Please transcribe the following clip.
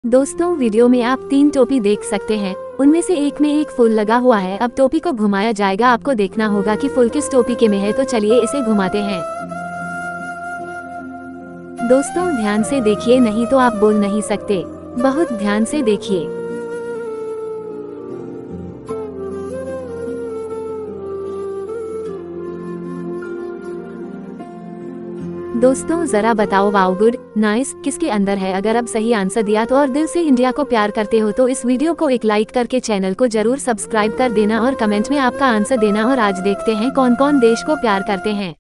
दोस्तों वीडियो में आप 3 टोपी देख सकते हैं। उनमें से एक में एक फूल लगा हुआ है। अब टोपी को घुमाया जाएगा। आपको देखना होगा कि फूल किस टोपी के में है। तो चलिए इसे घुमाते हैं। दोस्तों ध्यान से देखिए, नहीं तो आप बोल नहीं सकते। बहुत ध्यान से देखिए। दोस्तों जरा बताओ, वाओ, गुड, नाइस, किसके अंदर है? अगर अब सही आंसर दिया तो और दिल से इंडिया को प्यार करते हो तो इस वीडियो को एक लाइक करके चैनल को जरूर सब्सक्राइब कर देना और कमेंट में आपका आंसर देना। और आज देखते हैं कौन कौन देश को प्यार करते हैं।